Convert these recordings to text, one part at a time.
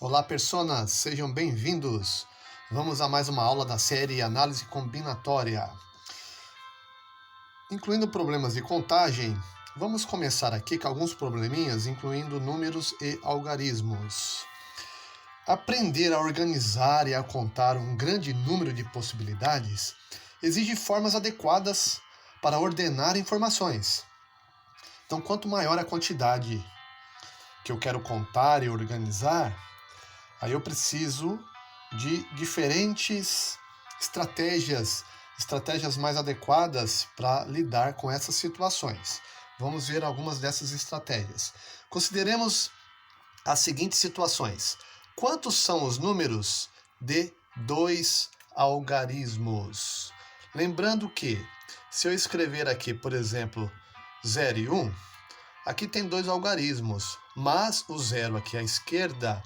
Olá, personas, sejam bem-vindos. Vamos a mais uma aula da série Análise Combinatória. Incluindo problemas de contagem, vamos começar aqui com alguns probleminhas, incluindo números e algarismos. Aprender a organizar e a contar um grande número de possibilidades exige formas adequadas para ordenar informações. Então, quanto maior a quantidade que eu quero contar e organizar, aí eu preciso de diferentes estratégias mais adequadas para lidar com essas situações. Vamos ver algumas dessas estratégias. Consideremos as seguintes situações. Quantos são os números de dois algarismos? Lembrando que, se eu escrever aqui, por exemplo, 0 e 1, aqui tem dois algarismos, mas o 0 aqui à esquerda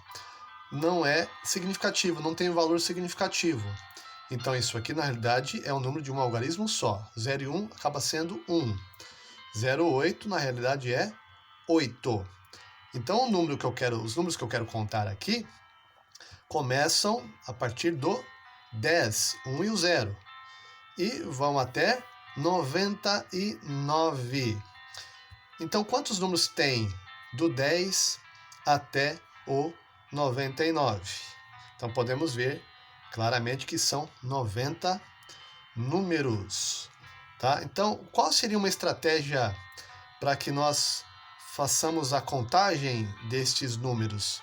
não é significativo, não tem valor significativo. Então isso aqui na realidade é o número de um algarismo só. 0 e 1 acaba sendo 1. 0 e 8 na realidade é 8. Então os números que eu quero contar aqui começam a partir do 10, 1 e o 0. E vão até 99. Então quantos números tem do 10 até o 99? Então podemos ver claramente que são 90 números, tá? Então, qual seria uma estratégia para que nós façamos a contagem destes números?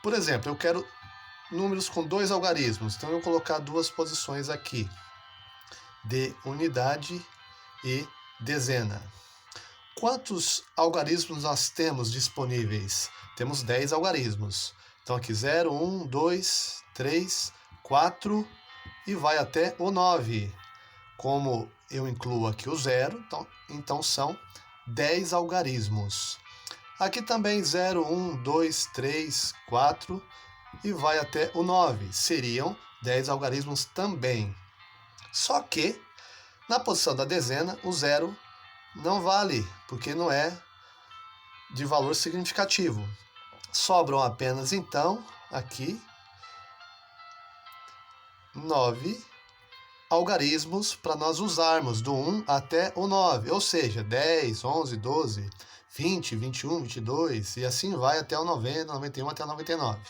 Por exemplo, eu quero números com dois algarismos, então eu vou colocar duas posições aqui, de unidade e dezena. Quantos algarismos nós temos disponíveis? Temos 10 algarismos. Então aqui 0, 1, 2, 3, 4 e vai até o 9. Como eu incluo aqui o 0, então são 10 algarismos. Aqui também 0, 1, 2, 3, 4 e vai até o 9. Seriam 10 algarismos também. Só que na posição da dezena, o 0 não vale, porque não é de valor significativo. Sobram apenas, então, aqui, 9 algarismos para nós usarmos, do 1 até o 9, ou seja, 10, 11, 12, 20, 21, 22, e assim vai até o 90, 91, até o 99.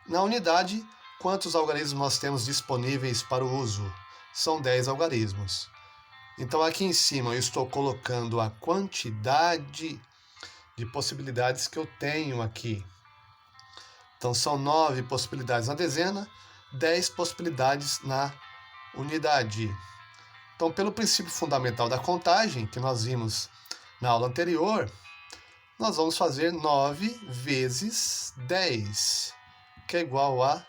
Na unidade, quantos algarismos nós temos disponíveis para o uso? São 10 algarismos. Então aqui em cima eu estou colocando a quantidade de possibilidades que eu tenho aqui. Então são 9 possibilidades na dezena, 10 possibilidades na unidade. Então, pelo princípio fundamental da contagem, que nós vimos na aula anterior, nós vamos fazer 9 vezes 10, que é igual a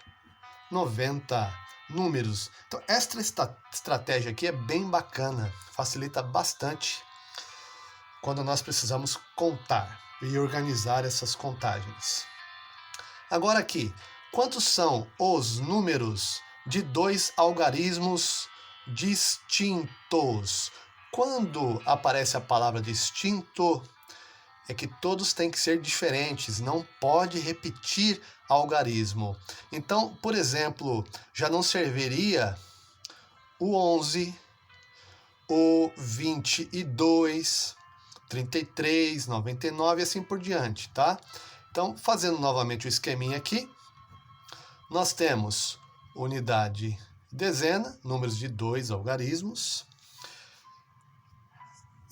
90 números. Então, esta estratégia aqui é bem bacana, facilita bastante quando nós precisamos contar e organizar essas contagens. Agora aqui, quantos são os números de dois algarismos distintos? Quando aparece a palavra distinto, é que todos têm que ser diferentes, não pode repetir algarismo. Então, por exemplo, já não serviria o 11, o 22, 33, 99 e assim por diante, tá? Então, fazendo novamente o esqueminha aqui, nós temos unidade dezena, números de dois algarismos.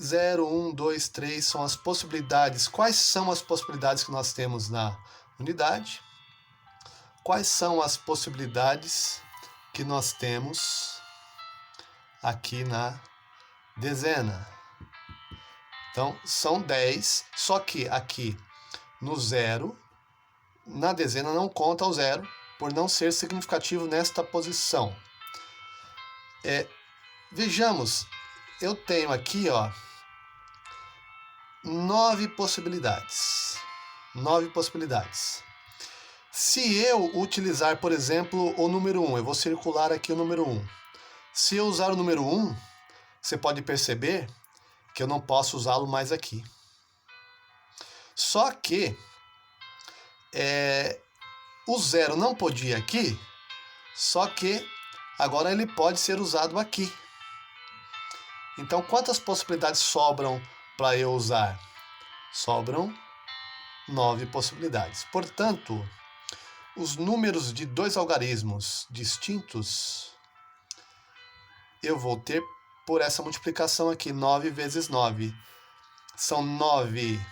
0, 1, 2, 3 são as possibilidades. Quais são as possibilidades que nós temos na unidade? Quais são as possibilidades que nós temos aqui na dezena? Então, são 10, só que aqui no 0, na dezena não conta o 0, por não ser significativo nesta posição. Vejamos, eu tenho aqui, 9 possibilidades. 9 possibilidades. Se eu utilizar, por exemplo, o número 1, eu vou circular aqui o número 1. Se eu usar o número 1, você pode perceber que eu não posso usá-lo mais aqui. Só que O zero não podia aqui, só que agora ele pode ser usado aqui. Então, quantas possibilidades sobram para eu usar? Sobram 9 possibilidades. Portanto, os números de dois algarismos distintos, eu vou ter por essa multiplicação aqui, 9 vezes 9. São 9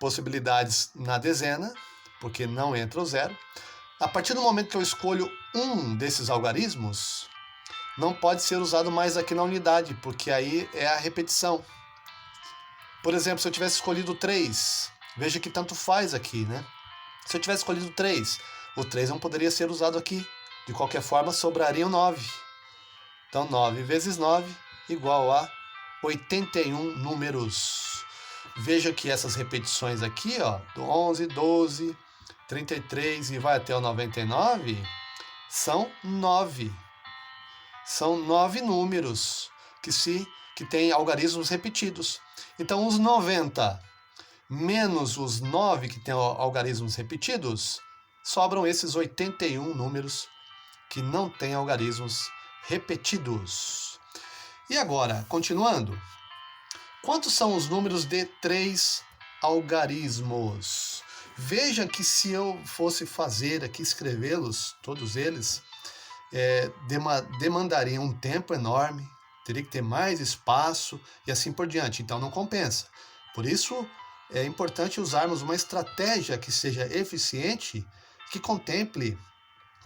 possibilidades na dezena, porque não entra o zero. A partir do momento que eu escolho um desses algarismos, não pode ser usado mais aqui na unidade, porque aí é a repetição. Por exemplo, se eu tivesse escolhido 3, veja que tanto faz aqui, né? Se eu tivesse escolhido 3, o 3 não poderia ser usado aqui. De qualquer forma, sobrariam 9. Então, 9 vezes 9 igual a 81 números. Veja que essas repetições aqui, ó, do 11, 12, 33 e vai até o 99, são 9. São 9 números que têm algarismos repetidos. Então, os 90 menos os 9 que têm algarismos repetidos, sobram esses 81 números que não têm algarismos repetidos. E agora, continuando, quantos são os números de 3 algarismos? Veja que se eu fosse fazer aqui, escrevê-los, todos eles, demandaria um tempo enorme, teria que ter mais espaço e assim por diante. Então não compensa. Por isso é importante usarmos uma estratégia que seja eficiente, que contemple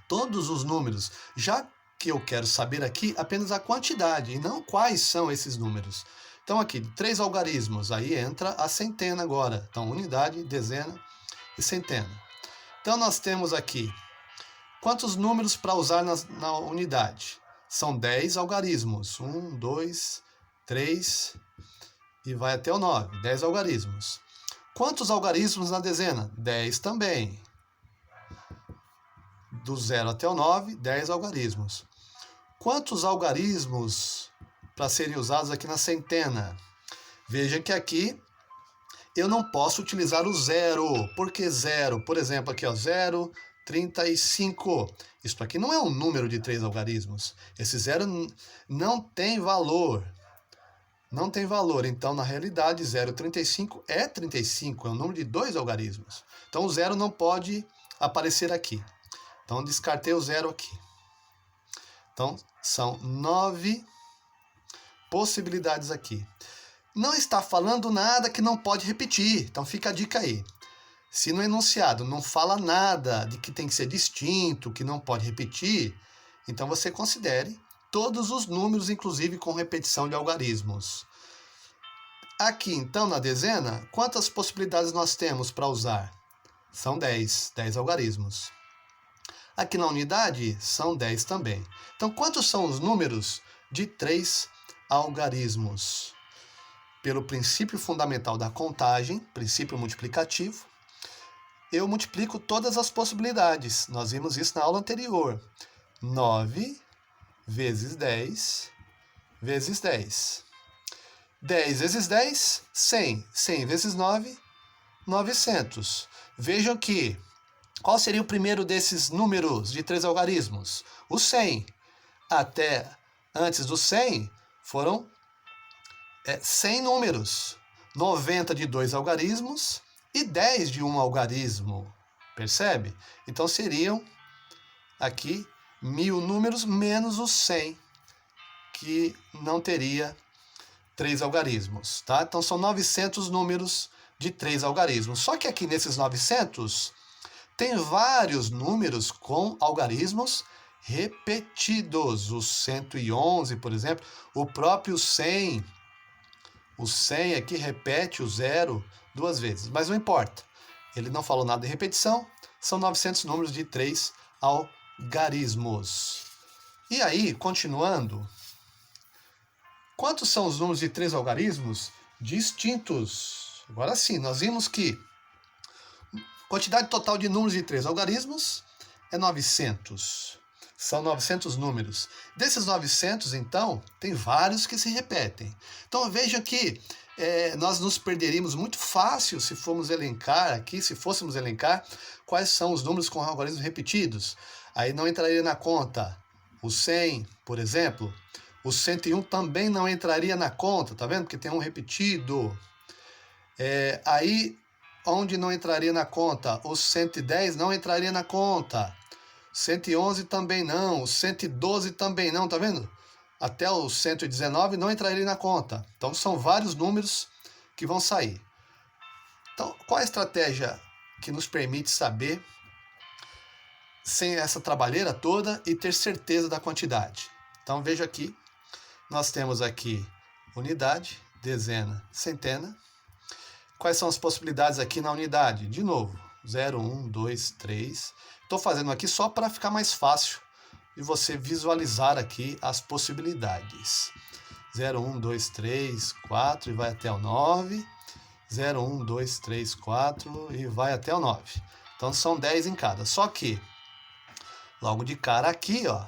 todos os números, já que eu quero saber aqui apenas a quantidade e não quais são esses números. Então aqui, 3 algarismos, aí entra a centena agora. Então unidade, dezena e centena. Então nós temos aqui quantos números para usar na unidade? São 10 algarismos. 1, 2, 3 e vai até o 9. 10 algarismos. Quantos algarismos na dezena? 10 também. Do 0 até o 9, 10 algarismos. Quantos algarismos para serem usados aqui na centena? Veja que aqui eu não posso utilizar o zero. Por que zero? Por exemplo, aqui, ó, 0, 35. Isso aqui não é um número de 3 algarismos. Esse zero não tem valor. Não tem valor. Então, na realidade, 0,35 é 35. É um número de 2 algarismos. Então, o zero não pode aparecer aqui. Então, descartei o zero aqui. Então, são 9 possibilidades aqui. Não está falando nada que não pode repetir. Então, fica a dica aí. Se no enunciado não fala nada de que tem que ser distinto, que não pode repetir, então você considere todos os números, inclusive com repetição de algarismos. Aqui, então, na dezena, quantas possibilidades nós temos para usar? São 10 algarismos. Aqui na unidade, são 10 também. Então, quantos são os números de 3 algarismos? Pelo princípio fundamental da contagem, princípio multiplicativo, eu multiplico todas as possibilidades. Nós vimos isso na aula anterior. 9 vezes 10 vezes 10. 10 vezes 10, 100. 100 vezes 9, 900. Vejam que, qual seria o primeiro desses números de 3 algarismos? O 100. Até antes do 100, foram 100 números. 90 de 2 algarismos e 10 de um algarismo. Percebe? Então seriam aqui 1000 números menos os 100, que não teria 3 algarismos. Tá? Então são 900 números de 3 algarismos. Só que aqui nesses 900 tem vários números com algarismos repetidos. O 111, por exemplo, o próprio 100. O 100 aqui repete o 0 2 vezes, mas não importa. Ele não falou nada de repetição, são 900 números de 3 algarismos. E aí, continuando, quantos são os números de 3 algarismos distintos? Agora sim, nós vimos que a quantidade total de números de 3 algarismos é 900. São 900 números. Desses 900, então, tem vários que se repetem. Então, veja que nós nos perderíamos muito fácil se fôssemos elencar quais são os números com algarismos repetidos. Aí não entraria na conta o 100, por exemplo. O 101 também não entraria na conta, tá vendo? Porque tem um repetido. Aí, onde não entraria na conta? O 110 não entraria na conta. 111 também não. O 112 também não, tá vendo? Até o 119 não entraria na conta. Então, são vários números que vão sair. Então, qual a estratégia que nos permite saber, sem essa trabalheira toda, e ter certeza da quantidade? Então, veja aqui. Nós temos aqui unidade, dezena, centena. Quais são as possibilidades aqui na unidade? De novo, 0, 1, 2, 3. Estou fazendo aqui só para ficar mais fácil de você visualizar aqui as possibilidades. 0, 1, 2, 3, 4 e vai até o 9. 0, 1, 2, 3, 4 e vai até o 9. Então são 10 em cada. Só que, logo de cara aqui, ó,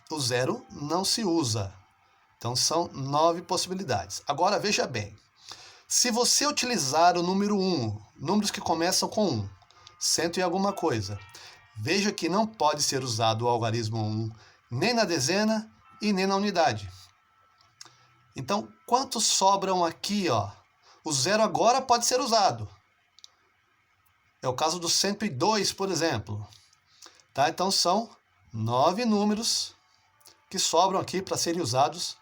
o 0 não se usa. Então são 9 possibilidades. Agora veja bem. Se você utilizar o número 1, números que começam com 1, 100 e alguma coisa, veja que não pode ser usado o algarismo 1 nem na dezena e nem na unidade. Então, quantos sobram aqui, ó? O 0 agora pode ser usado. É o caso do 102, por exemplo. Tá? Então, são 9 números que sobram aqui para serem usados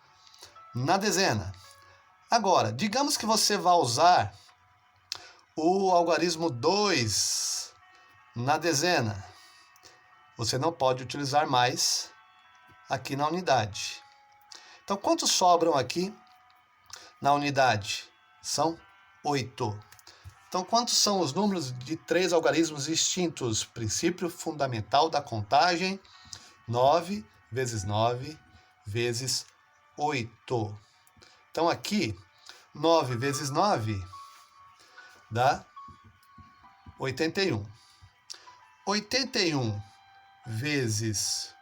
na dezena. Agora, digamos que você vá usar o algarismo 2 na dezena. Você não pode utilizar mais aqui na unidade. Então, quantos sobram aqui na unidade? São 8. Então, quantos são os números de 3 algarismos distintos? Princípio fundamental da contagem: 9 vezes 9 vezes 8. Então, aqui, 9 vezes 9 dá 81. 81 vezes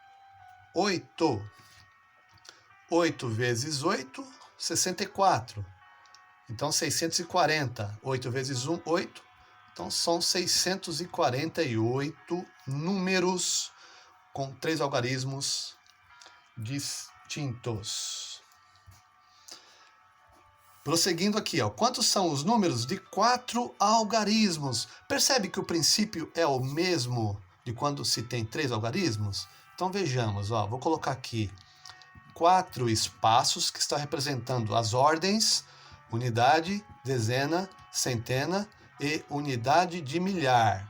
8. 8 vezes 8, 64. Então, 640. 8 vezes 1, 8. Então, são 648 números com 3 algarismos distintos. Prosseguindo aqui, ó, quantos são os números de 4 algarismos? Percebe que o princípio é o mesmo de quando se tem 3 algarismos? Então, vejamos, ó, vou colocar aqui 4 espaços que estão representando as ordens: unidade, dezena, centena e unidade de milhar.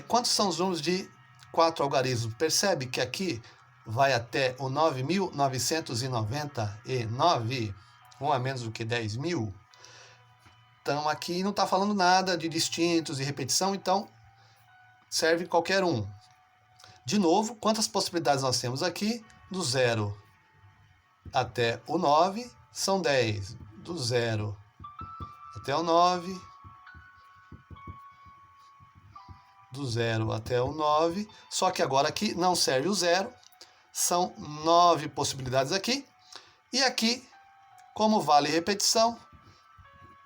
Quantos são os números de 4 algarismos? Percebe que aqui vai até o 9.999, um a menos do que 10.000. Então aqui não está falando nada de distintos e repetição, então serve qualquer um. De novo, quantas possibilidades nós temos aqui? Do 0 até o 9 são 10. Do 0 até o 9. Do 0 até o 9. Só que agora aqui não serve o 0. São 9 possibilidades aqui. E aqui, como vale repetição,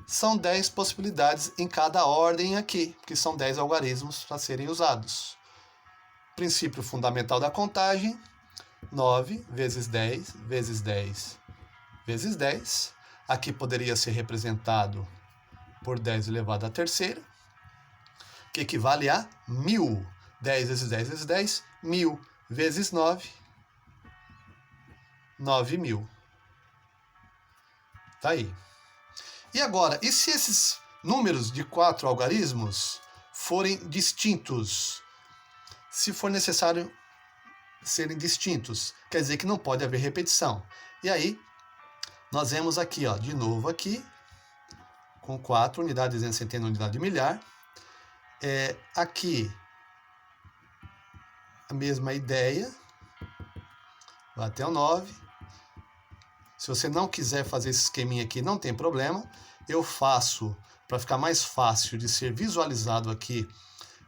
são 10 possibilidades em cada ordem aqui, porque são 10 algarismos para serem usados. Princípio fundamental da contagem: 9 vezes 10 vezes 10 vezes 10. Aqui poderia ser representado por 10 elevado à terceira, que equivale a 1000. 10 vezes 10 vezes 10, 1000 vezes 9, 9.000. Tá aí. E agora, e se esses números de 4 algarismos forem distintos? Se for necessário serem distintos, quer dizer que não pode haver repetição. E aí, nós vemos aqui, ó, de novo aqui, com 4, unidade, dezena, centena, unidade de milhar. Aqui, a mesma ideia, vai até o 9. Se você não quiser fazer esse esqueminha aqui, não tem problema. Eu faço, para ficar mais fácil de ser visualizado aqui,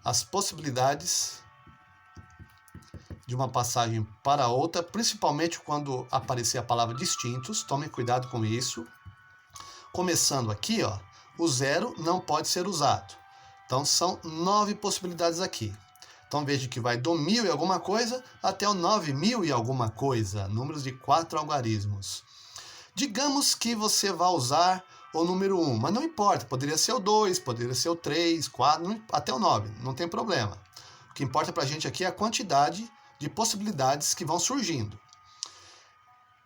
as possibilidades de uma passagem para outra, principalmente quando aparecer a palavra distintos. Tomem cuidado com isso. Começando aqui, ó, o 0 não pode ser usado. Então, são 9 possibilidades aqui. Então, veja que vai do 1000 e alguma coisa até o 9000 e alguma coisa. Números de 4 algarismos. Digamos que você vai usar o número 1, mas não importa. Poderia ser o 2, poderia ser o 3, 4, até o 9. Não tem problema. O que importa para a gente aqui é a quantidade de possibilidades que vão surgindo.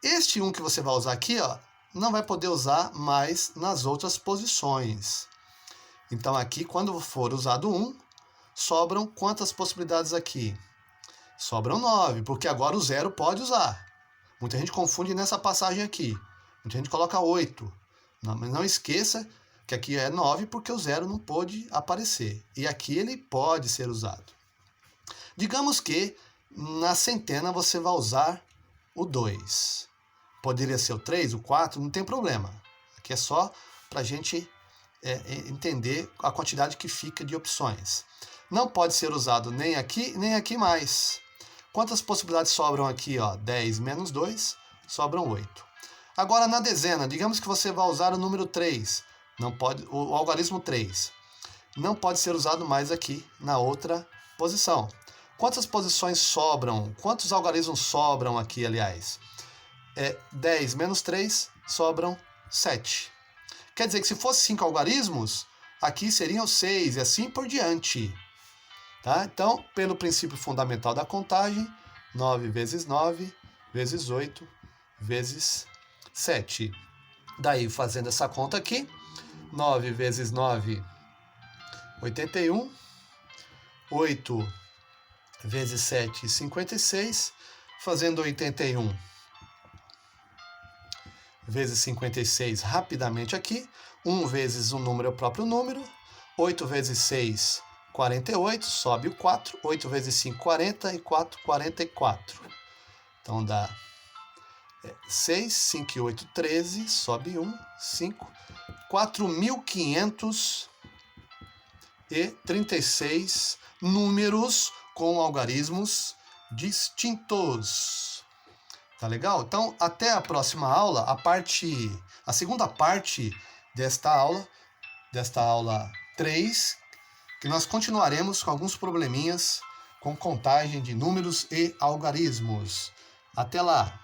Este 1 que você vai usar aqui, ó, não vai poder usar mais nas outras posições. Então, aqui, quando for usado 1, sobram quantas possibilidades aqui? Sobram 9, porque agora o 0 pode usar. Muita gente confunde nessa passagem aqui. Muita gente coloca 8. Mas não esqueça que aqui é 9 porque o 0 não pôde aparecer. E aqui ele pode ser usado. Digamos que na centena você vai usar o 2. Poderia ser o 3, o 4, não tem problema. Aqui é só para a gente entender a quantidade que fica de opções. Não pode ser usado nem aqui mais. Quantas possibilidades sobram aqui? Ó? 10 menos 2, sobram 8. Agora, na dezena, digamos que você vai usar o número 3, não pode, o algarismo 3. Não pode ser usado mais aqui, na outra posição. Quantas posições sobram? Quantos algarismos sobram aqui, aliás? 10 menos 3, sobram 7. Quer dizer que se fosse 5 algarismos, aqui seriam 6 e assim por diante. Tá? Então, pelo princípio fundamental da contagem, 9 vezes 9 vezes 8 vezes 7. Daí, fazendo essa conta aqui, 9 vezes 9, 81. 8 vezes 7, 56. Fazendo 81 vezes 56 rapidamente aqui. 1 vezes um número é o próprio número. 8 vezes 6, 48. Sobe o 4. 8 vezes 5, 40. E 4, 44. Então dá 6, 5 e 8, 13. Sobe 1, 5. 4.536 números com algarismos distintos. Tá legal? Então, até a próxima aula, a segunda parte desta aula 3, que nós continuaremos com alguns probleminhas com contagem de números e algarismos. Até lá!